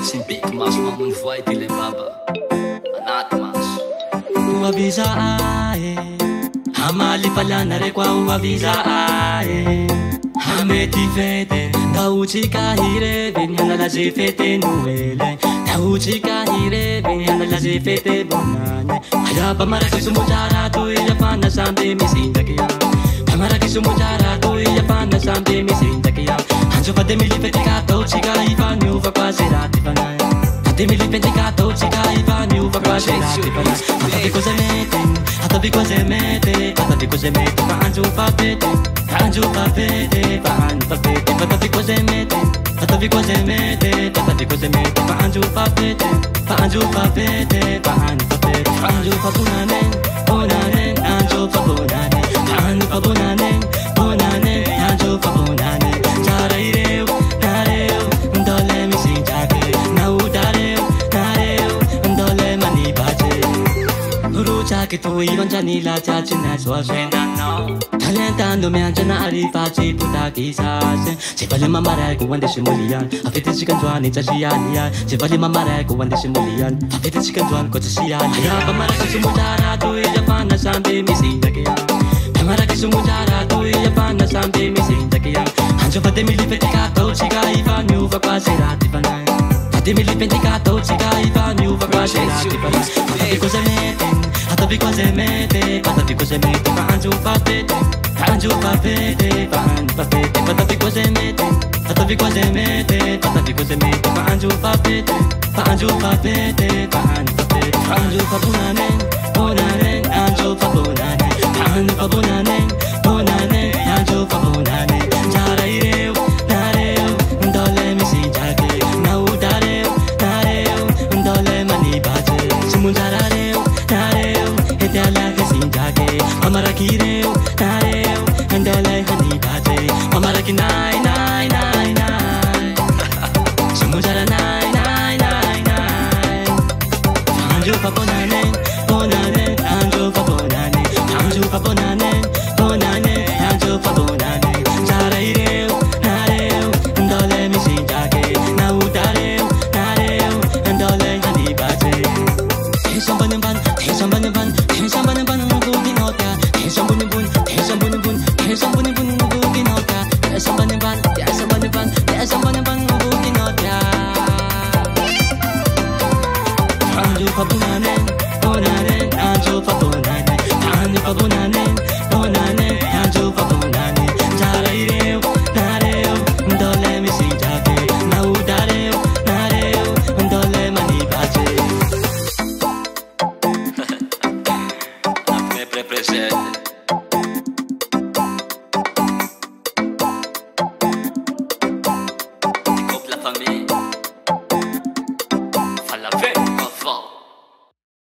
simpi que mas mamãe vai te levava anata mas Uavisa ae Hamali pala na re kwa uavisa ae Hameti fete Dauchi kahire Benyana la se fete nuele Dauchi kahire Benyana la se fete bonane Ayapa mara kisumujara tu iya pana sambe misinda kya Mara kisumujara tu iya pana sambe misinda kya Anjo pade mili fete ka dauchi ka iva nyuva kwa serati panay Dimili pendicato, chica iva nyuva kwa serati panay Atabi ko se mete, atabi ko se mete Atabi ko se mete, paanjo pa pete Paanjo pa pete, paan pa pete Atabi ko se mete, atabi ko se mete Atabi ko se mete, paanjo pa pete Paanjo pa pete, paan pa pete Paanjo pa punanen, punanen Anjo pa punanen, paan pa punanen Punanen, anjo pa punanen Chara ireu, nareu Dole mi sinjake, naudareu Nareu, dole mani bache Rucha que tu iban janila chachina suasena no Talentando me anjana arifachi puta kisase Se vale mamara ko wande simulian Afite sikan juan ni chasiania Se vale mamara ko wande simulian Afite sikan juan ko chasiania Ya pamara ko sumudara tu iya pana sambe misinda kya Pamara ko sumudara tu iya pana sambe misinda kya Anjo pate mili peticato chica iva nyuva kwa serati panay Pate mili peticato chica iva nyuva kwa serati panay Atabi ko se mete, atabi ko se mete Atabi ko se mete, paanjo pa pete Paanjo pa pete, paan pa pete Atabi ko se mete, atabi ko se mete Atabi ko se mete, paanjo pa pete Paanjo pa pete, paan pa pete Paanjo pa punanen, punanen Anjo pa punanen, paan pa punanen Punanen, anjo pa punanen Chara ireu, nareu Dole mi sinjake, naudareu Nareu, dole mani bache Sumunjarareu, nareu Ete ala ke sinjake Amara kireu, nareu Dole hani bache Amara ki nai, nai, nai, nai Sumunjara nai, nai, nai, nai Anjo pa punanen, punanen Anjo pa punanen Anjo pa punanen, punanen Anjo pa punanen Chara ireu, nareu Dole mi sinjake Naudareu, nareu Dole hani bache Tensan banen ban, tensan banen ban Tensan banen ban Nubukin hota Tensan bunin bun, tensan bunin bun Tensan bunin bun Nubukin hota Tensan banen ban, tensan banen ban Tensan banen ban Nubukin hota Anjo pa punanen